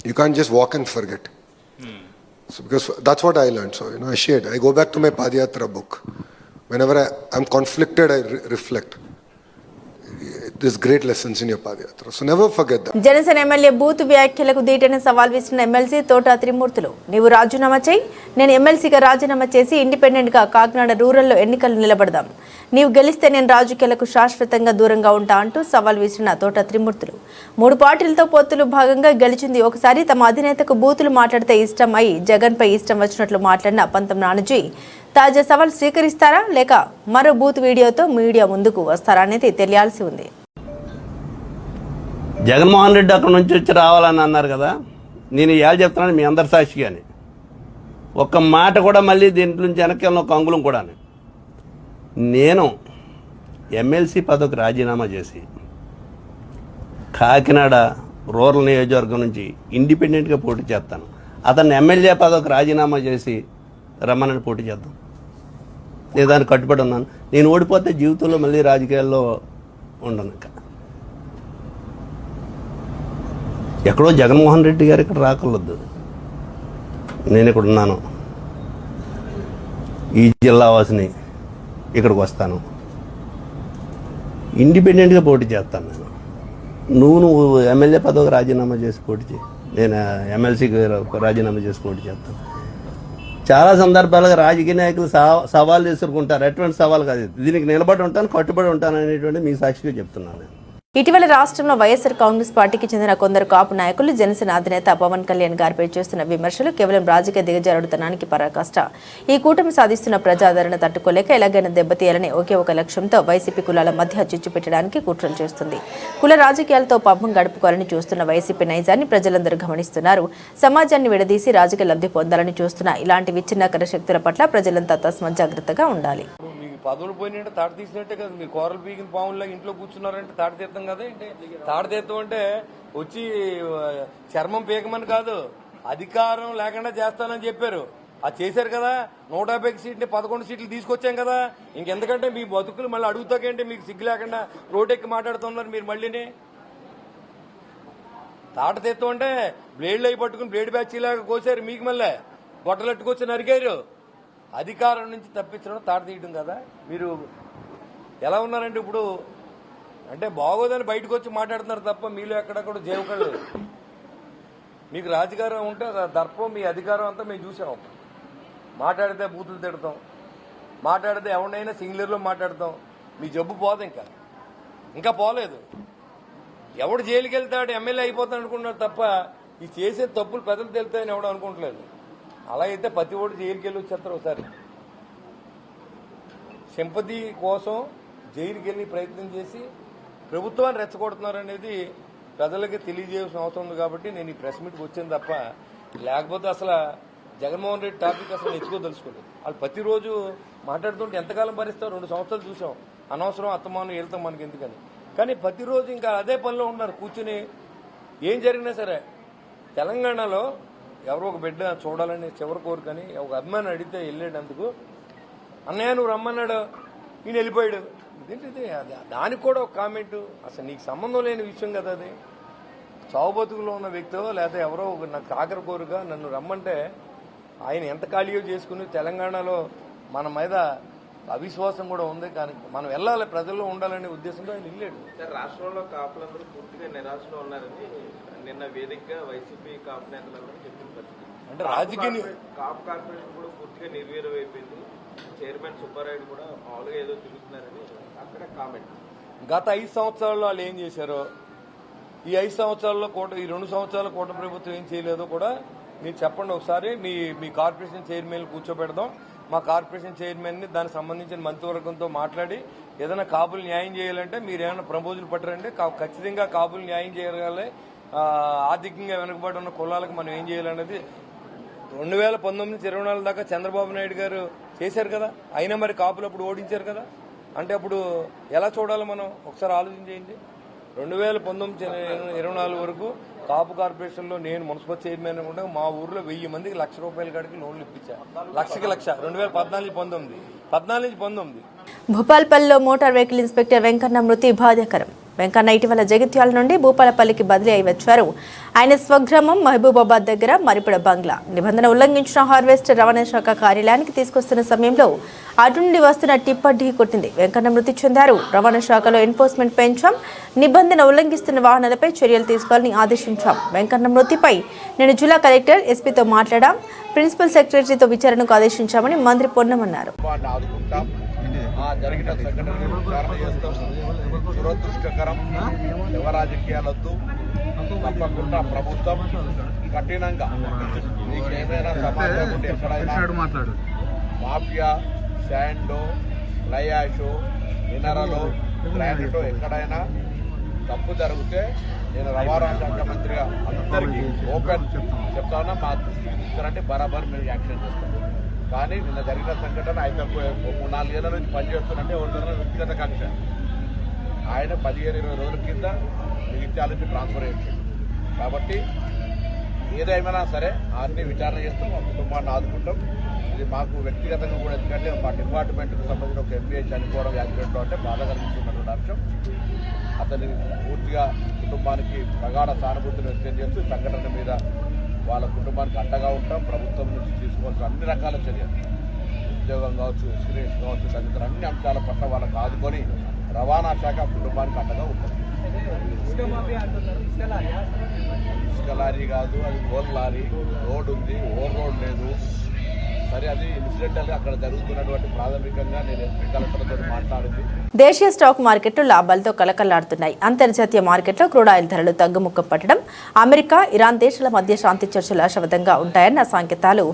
You can't just walk and forget. So because that's what I learned. So, I go back to my Padayatra book. Whenever I'm conflicted, I reflect. There's great lessons in your Padayatra. So never forget that. Janasena MLA booth వ్యాఖ్యలకు దీటైన సవాల్ విసిన MLC తోట త్రిమూర్తులు నీవు రాజీనామా చేయి, నేను ఎమ్మెల్సీగా రాజీనామా చేసి ఇండిపెండెంట్గా కాకినాడ రూరల్లో ఎన్నికలు నిలబడదాం, నీవు గెలిస్తే నేను రాజకీయాలకు శాశ్వతంగా దూరంగా ఉంటా అంటూ సవాల్ విసిన తోట త్రిమూర్తులు 3 పార్టీలతో పొత్తులు భాగంగా గెలిచింది ఒకసారి తమ అధినేతకు బూతులు మాట్లాడితే ఇష్టం అయి జగన్పై ఇష్టం వచ్చినట్లు మాట్లాడిన పంతం నానజీ తాజా సవాల్ స్వీకరిస్తారా లేక మరో బూత్ వీడియోతో మీడియా ముందుకు వస్తారా అనేది తెలియాల్సి ఉంది. జగన్మోహన్ రెడ్డి అక్కడ నుంచి వచ్చి రావాలని అన్నారు కదా, నేను ఇవాళ చెప్తున్నాను మీ అందరి సాక్షిగాని, ఒక్క మాట కూడా మళ్ళీ దీంట్లో నుంచి వెనక్కి ఒక అంగుళం కూడా నేను ఎమ్మెల్సీ పదవికి రాజీనామా చేసి కాకినాడ రూరల్ నియోజకవర్గం నుంచి ఇండిపెండెంట్గా పోటీ చేస్తాను, అతన్ని ఎమ్మెల్యే పదవికి రాజీనామా చేసి రమ్మని పోటీ చేద్దాం. నేను దానికి కట్టుబడి ఉన్నాను. నేను ఓడిపోతే జీవితంలో మళ్ళీ రాజకీయాల్లో ఉండను. ఇంకా ఎక్కడో జగన్మోహన్ రెడ్డి గారు ఇక్కడ రాకూడదు, నేను ఇక్కడ ఉన్నాను, ఈ జిల్లా వాసిని, ఇక్కడికి వస్తాను, ఇండిపెండెంట్గా పోటీ చేస్తాను. నువ్వు ఎమ్మెల్యే పదవికి రాజీనామా చేసి పోటీ చేయి, నేను ఎమ్మెల్సీకి రాజీనామా చేసి పోటీ చేస్తాను. చాలా సందర్భాలుగా రాజకీయ నాయకులు సవాళ్ళు ఎదుర్కొంటారు. ఎటువంటి సవాల్ కాదు, దీనికి నిలబడి ఉంటాను, కట్టుబడి ఉంటాను అనేటువంటి మీ సాక్షిగా చెప్తున్నాను నేను. ఇటీవల రాష్ట్రంలో వైఎస్ఆర్ కాంగ్రెస్ పార్టీకి చెందిన కొందరు కాపు నాయకులు జనసేన అధినేత పవన్ కళ్యాణ్ గారిపై చేస్తున్న విమర్శలు కేవలం రాజకీయ దిగజారుడుతనానికి పరాకాష్ట. ఈ కూటమి సాధిస్తున్న ప్రజాదరణ తట్టుకోలేక ఎలాగైనా దెబ్బతీయాలని ఒకే ఒక లక్ష్యంతో వైసీపీ కులాల మధ్య చిచ్చు పెట్టడానికి కుట్రలు చేస్తుంది. కుల రాజకీయాలతో పబ్బం గడుపుకోవాలని చూస్తున్న వైసీపీ నైజాన్ని ప్రజలందరూ గమనిస్తున్నారు. సమాజాన్ని విడదీసి రాజకీయ లబ్ధి పొందాలని చూస్తున్న ఇలాంటి విచ్ఛిన్నకర శక్తుల పట్ల ప్రజలంతా తస్మత్ జాగ్రత్తగా ఉండాలి. పదవులు పోయినట్టే తాడు తీసినట్టే కదా, మీరు కూరలు పీకిన పాముల్లో ఇంట్లో కూర్చున్నారంటే తాడు తీర్థం కదా. తాడు తీర్థం అంటే వచ్చి చర్మం పీకమని కాదు, అధికారం లేకుండా చేస్తానని చెప్పారు, అది చేశారు కదా. 150 సీట్లు 11 సీట్లు తీసుకొచ్చాం కదా. ఇంకెందుకంటే మీ బతుకులు మళ్ళీ అడుగుతాకేంటి, మీకు సిగ్గు లేకుండా రోడ్డెక్కి మాట్లాడుతున్నారు మీరు మళ్ళీని. తాట తీర్థం అంటే బ్లేడ్లు అయి పట్టుకుని బ్లేడ్ బ్యాచీలాగా కోసారు, మీకు మళ్ళీ బొట్టలెట్టుకొచ్చి నరికారు. అధికారం నుంచి తప్పించడం తాట తీయడం కదా. మీరు ఎలా ఉన్నారంటే ఇప్పుడు అంటే బాగోదని బయటకు వచ్చి మాట్లాడుతున్నారు తప్ప మీలో ఎక్కడెక్కడ జీవకళ్ళు. మీకు రాజకీయం ఉంటే దర్పం, మీ అధికారం అంతా మేము చూసాం. మాట్లాడితే బూతులు తిడతాం, మాట్లాడితే ఎవరినైనా సింగులర్లో మాట్లాడతాం. మీ జబ్బు పోదు, ఇంకా పోలేదు. ఎవడు జైలుకి వెళ్తాడు, ఎమ్మెల్యే అయిపోతాడు అనుకుంటున్నాడు తప్ప ఈ చేసే తప్పులు పెద్దలు తెలుస్తాయని ఎవడు అనుకుంటలేదు. అలా అయితే ప్రతి ఓటు జైలుకి వెళ్ళి వచ్చేస్తారు. ఒకసారి సింపతి కోసం జైలుకి వెళ్ళి ప్రయత్నం చేసి ప్రభుత్వాన్ని రెచ్చగొడుతున్నారు అనేది ప్రజలకి తెలియజేయాల్సిన అవసరం ఉంది. కాబట్టి నేను ఈ ప్రెస్ మీట్కి వచ్చాను తప్ప, లేకపోతే అసలు జగన్మోహన్ రెడ్డి టాపిక్ అసలు తెలుసుకోలేదు. వాళ్ళు ప్రతిరోజు మాట్లాడుతుంటే ఎంతకాలం భరిస్తారు? 2 సంవత్సరాలు చూసాం. అనవసరం అత్తమానం వెళ్తాం మనకి ఎందుకని. కానీ ప్రతిరోజు ఇంకా అదే పనిలో ఉన్నారు కూర్చుని. ఏం జరిగినా సరే తెలంగాణలో ఎవరో ఒక బిడ్డ చూడాలని చివరి కోరికని ఒక అభిమాని అడిగితే వెళ్ళేటందుకు అన్నయ్య నువ్వు రమ్మన్నాడు, ఈయన వెళ్ళిపోయాడు. ఇదేంటిది? దానికి కూడా ఒక కామెంటు. అసలు నీకు సంబంధం లేని విషయం కదా అది. చావు బతుకులో ఉన్న వ్యక్తో లేకపోతే ఎవరో నాకు ఆఖరి కోరిక నన్ను రమ్మంటే ఆయన ఎంత ఖాళీయో చేసుకుని తెలంగాణలో మన మీద అవిశ్వాసం కూడా ఉంది. కానీ మనం వెళ్ళాలి, ప్రజల్లో ఉండాలనే ఉద్దేశంతో ఆయన వెళ్ళాడు. రాష్ట్రంలో కాపులందరూ పూర్తిగా నిరాశలో ఉన్నారని నిన్న వేదికగా వైసీపీ కాపు నేతలు చెప్పిన పరిస్థితి. అంటే రాజకీయ కాపు కార్పొరేషన్ కూడా పూర్తిగా నిర్వీర్యం అయిపోయింది. చైర్మన్ సుబ్బారాయుడు కూడా మామూలుగా ఏదో తిరుగుతున్నారని అక్కడ కామెంట్. గత 5 సంవత్సరాల్లో వాళ్ళు ఏం చేశారో, ఈ 5 సంవత్సరాల్లో ఈ 2 సంవత్సరాల కూటమి ప్రభుత్వం ఏం చేయలేదో కూడా మీరు చెప్పండి ఒకసారి. మీ కార్పొరేషన్ చైర్మన్ కూర్చోబెడదాం. మా కార్పొరేషన్ చైర్మన్ ని దానికి సంబంధించిన మంత్రివర్గంతో మాట్లాడి ఏదైనా కాపులు న్యాయం చేయాలంటే మీరు ఏమైనా ప్రపోజల్ పట్టరంటే ఖచ్చితంగా కాపులు న్యాయం చేయగలగాలి. ఆర్థికంగా వెనుకబడి ఉన్న కులాలకు మనం ఏం చేయాలనేది 2019 నుంచి 24 దాకా చంద్రబాబు నాయుడు గారు చేశారు కదా. అయినా మరి కాపులు అప్పుడు ఓడించారు కదా. అంటే అప్పుడు ఎలా చూడాలి మనం ఒకసారి ఆలోచన చేయండి. 2019-24 వరకు కాపు కార్పొరేషన్లో నేను మున్సిపల్ చైర్మన్ కూడా మా ఊర్లో 1000 మందికి ₹1,00,000 కాడికి లోన్లు ఇప్పించాను. లక్షకి లక్ష 2014-19 భూపాలపల్లిలో మోటార్ వెహికల్ ఇన్స్పెక్టర్ వెంకన్న మృతి బాధాకరం. వెంకన్న ఇటీవల జగిత్యాల నుండి భూపాలపల్లికి బదిలీ అయి వచ్చారు. ఆయన స్వగ్రామం మహబూబాబాద్ దగ్గర మరిపడ బంగ్లా. నిబంధన ఉల్లంఘించిన హార్వెస్టర్ రవాణా శాఖ కార్యాలయానికి తీసుకొస్తున్న సమయంలో అటు నుండి వస్తున్న టిప్పర్ ఢీ కొట్టింది. వెంకన్న మృతి చెందారు. రవాణా శాఖలో ఎన్ఫోర్స్మెంట్ పెంచాం, నిబంధన ఉల్లంఘిస్తున్న వాహనాలపై చర్యలు తీసుకోవాలని ఆదేశించాం. వెంకన్న మృతిపై నేను జిల్లా కలెక్టర్ ఎస్పీతో మాట్లాడాం, ప్రిన్సిపల్ సెక్రటరీతో విచారణకు ఆదేశించామని మంత్రి పొన్నమన్నారు. జరిగిన సంఘటనలు విచారణ చేస్తాం. దురదృష్టకరం, రాజకీయాలొద్దు. తప్పకుండా ప్రభుత్వం కఠినంగా మీకు ఏమైనా సమాచారం ఉంటే ఎక్కడైనా మాఫియా, శాండో, లయాషో, మినరలో, గ్రానైటో ఎక్కడైనా తప్పు జరిగితే నేను రవాణా శాఖ మంత్రిగా అందరికీ ఓపెన్ చెప్తాను. మా దృష్టికి బరాబర్ మేము యాక్షన్ చేస్తాం. కానీ నిన్న జరిగిన సంఘటన ఆయన 3-4 ఏళ్ల నుంచి పనిచేస్తున్నట్టే ఎవరిదైనా వ్యక్తిగత కక్ష. ఆయన 15-20 రోజుల కింద జగిత్యాల నుంచి ట్రాన్స్ఫర్ చేశాడు. కాబట్టి ఏదేమైనా సరే అన్ని విచారణ చేస్తాం, మా కుటుంబాన్ని ఆదుకుంటాం. ఇది మాకు వ్యక్తిగతంగా కూడా, ఎందుకంటే మా డిపార్ట్మెంట్కి సంబంధించిన ఒక ఎంబీఏ చనిపోవడం యాక్సిడెంట్లో అంటే బాధ కలిగిస్తున్నటువంటి అంశం. అతని పూర్తిగా కుటుంబానికి ప్రగాఢ సానుభూతిని వ్యక్తం చేస్తూ సంఘటన మీద వాళ్ళ కుటుంబానికి అండగా ఉంటాం. ప్రభుత్వం నుంచి తీసుకోవాల్సిన అన్ని రకాల చర్యలు, ఉద్యోగం కావచ్చు, ఎక్స్పీరియన్స్ కావచ్చు, తదితర అన్ని అంశాల పట్ల వాళ్ళకు ఆదుకొని రవాణా శాఖ కుటుంబానికి అండగా ఉంటుంది. ఇసుక లారీ కాదు, అది ఓన్ లారీ. రోడ్ ఉంది, ఓవర్ రోడ్ లేదు. సరే, అది ఇన్సిడెంటల్ గా అక్కడ జరుగుతున్నటువంటి ప్రాథమికంగా నేను ఎస్పీ కలెక్టర్తో మాట్లాడింది. దేశీయ స్టాక్ మార్కెట్లు లాభాలతో కలకల్లాడుతున్నాయి. అంతర్జాతీయ మార్కెట్లో క్రూడ్ ఆయిల్ ధరలు తగ్గుముఖం పట్టడం, అమెరికా, ఇరాన్ దేశాల మధ్య శాంతి చర్చలు ఆశావదంగా ఉంటాయన్న సంకేతాలు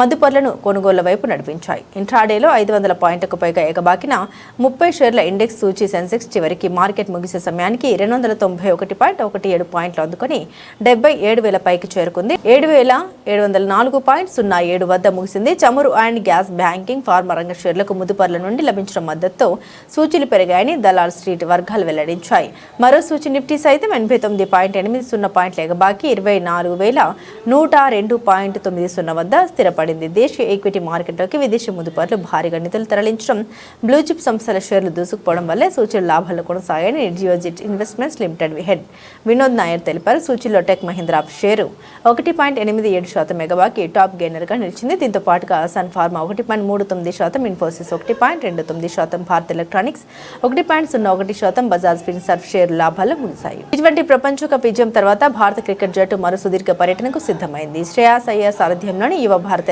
మదుపర్లను కొనుగోళ్ల వైపు నడిపించాయి. ఇంట్రాడేలో 500 పాయింట్లకు పైగా ఎగబాకిన 30 షేర్ల ఇండెక్స్ సూచీ సెన్సెక్స్ చివరికి మార్కెట్ ముగిసే సమయానికి 291.17 పాయింట్లు అందుకొని 77,000 పైకి చేరుకుంది. 7,704.07 వద్ద ముగిసింది. చమురు అండ్ గ్యాస్, బ్యాంకింగ్, ఫార్మా రంగ షేర్లకు ముదుపర్ల నుండి లభించిన మద్దతుతో సూచీలు పెరిగాయని దలాల్ స్ట్రీట్ వర్గాలు వెల్లడించాయి. మరో సూచీ నిఫ్టీ సైతం 89.80 పాయింట్ల ఎగబాకి 24,102.90 వద్ద స్థిరపడింది. దేశీయ ఈక్విటీ మార్కెట్లోకి విదేశీ ముదుపర్లు భారీగా నిధులు తరలించడం, బ్లూచిప్ సంస్థల షేర్లు దూసుకుపోవడం వల్లే సూచీలు లాభాలు కొనసాగాయని Geojit Investments Limited head Vinod Nair తెలిపారు. సూచీలో టెక్ మహీంద్రా షేరు 1.87% ఎగబాకి టాప్ గెయినర్ గా నిలిచింది. దీంతో పాటుగా Sun Pharma 1.39%, Infosys 1.29%, Bharat Electronics 1.01%, Bajaj Finserv షేర్లు లాభాలు ముగిశాయి. ఇటువంటి ప్రపంచ కప్ విజయం తర్వాత భారత క్రికెట్ జట్టు మరో సుదీర్ఘ పర్యటనకు సిద్ధమైంది. శ్రేయాస్ అయ్యర్ సారథ్యంలోని యువ భారత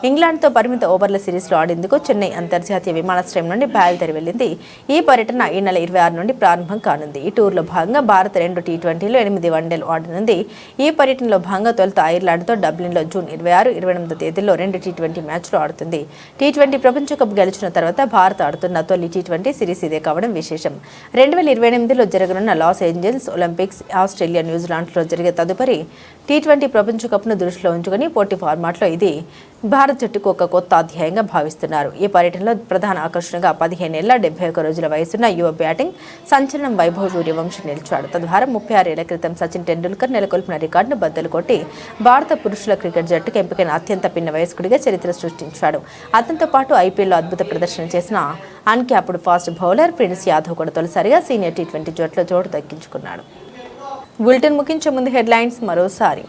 ఇంగ్లాండ్తో పరిమిత ఓవర్ల సిరీస్లో ఆడేందుకు చెన్నై అంతర్జాతీయ విమానాశ్రయం నుండి బయలుదేరి వెళ్లింది. ఈ పర్యటన ఈ నెల 26 నుండి ప్రారంభం కానుంది. ఈ టూర్లో భాగంగా భారత్ 2 T20లు, 8 వన్డేలు ఆడనుంది. ఈ పర్యటనలో భాగంగా తొలుత ఐర్లాండ్తో డబ్లిన్లో జూన్ 26, 28 తేదీల్లో 2 T20 మ్యాచ్లు ఆడుతుంది. T20 ప్రపంచ కప్ గెలిచిన తర్వాత భారత్ ఆడుతున్న తొలి T20 సిరీస్ ఇదే కావడం విశేషం. 2028లో జరగనున్న లాస్ ఏంజల్స్ ఒలింపిక్స్, ఆస్ట్రేలియా, న్యూజిలాండ్లో జరిగే తదుపరి టీ20 ప్రపంచ కప్ను దృష్టిలో ఉంచుకుని పోటీ ఫార్మాట్లో ఇది భారత్ జట్టుకు ఒక కొత్త అధ్యాయంగా భావిస్తున్నారు. ఈ పర్యటనలో ప్రధాన ఆకర్షణగా 15 ఏళ్ల 71 రోజుల వయసున్న యువ బ్యాటింగ్ సంచలనం వైభవ్ సూర్యవంశీ నిలిచాడు. తద్వారా 36 ఏళ్ల క్రితం సచిన్ టెండూల్కర్ నెలకొల్పిన రికార్డును బద్దలు కొట్టి భారత పురుషుల క్రికెట్ జట్టుకు ఎంపికైన అత్యంత పిన్న వయస్కుడిగా చరిత్ర సృష్టించాడు. అతనితో పాటు ఐపీఎల్లో అద్భుత ప్రదర్శన చేసిన uncapped fast bowler prince Yadav కూడా తొలిసారిగా సీనియర్ టీ20 జట్టులో చోటు దక్కించుకున్నాడు. బులెటిన్ ముగించే ముందు హెడ్లైన్స్ మరోసారి.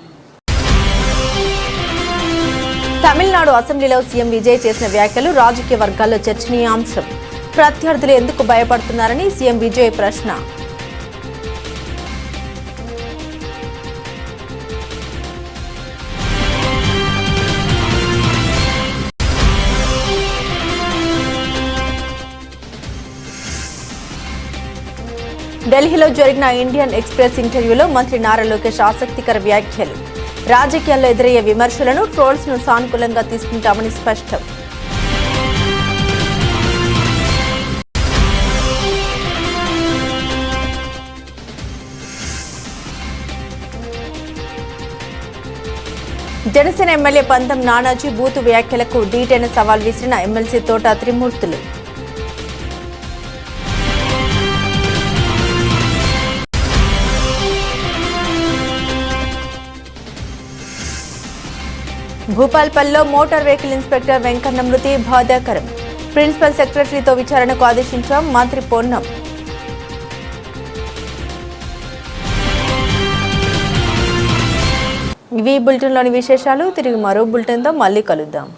తమిళనాడు అసెంబ్లీలో సీఎం విజయ్ చేసిన వ్యాఖ్యలు రాజకీయ వర్గాల్లో చర్చనీయాంశం. ప్రత్యర్థులు ఎందుకు భయపడుతున్నారని సీఎం విజయ్ ప్రశ్న. ఢిల్లీలో జరిగిన ఇండియన్ ఎక్స్ప్రెస్ ఇంటర్వ్యూలో మంత్రి నారా లోకేష్ ఆసక్తికర వ్యాఖ్యలు. రాజకీయాల్లో ఎదురయ్యే విమర్శలను, ట్రోల్స్ను సానుకూలంగా తీసుకుంటామని స్పష్టం. జనసేన ఎమ్మెల్యే పంతం నానాజీ బూతు వ్యాఖ్యలకు డీటైన సవాల్ విసిరిన ఎమ్మెల్సీ తోట త్రిమూర్తులు. భూపాల్పల్లిలో మోటార్ వెహికల్ ఇన్స్పెక్టర్ వెంకన్న మృతి బాధాకరం. ప్రిన్సిపల్ సెక్రటరీతో విచారణకు ఆదేశించాం మంత్రి పొన్నం. ఇవి బులెటిన్లోని విశేషాలు. తిరిగి మరో బులెటిన్తో మళ్ళీ కలుద్దాం.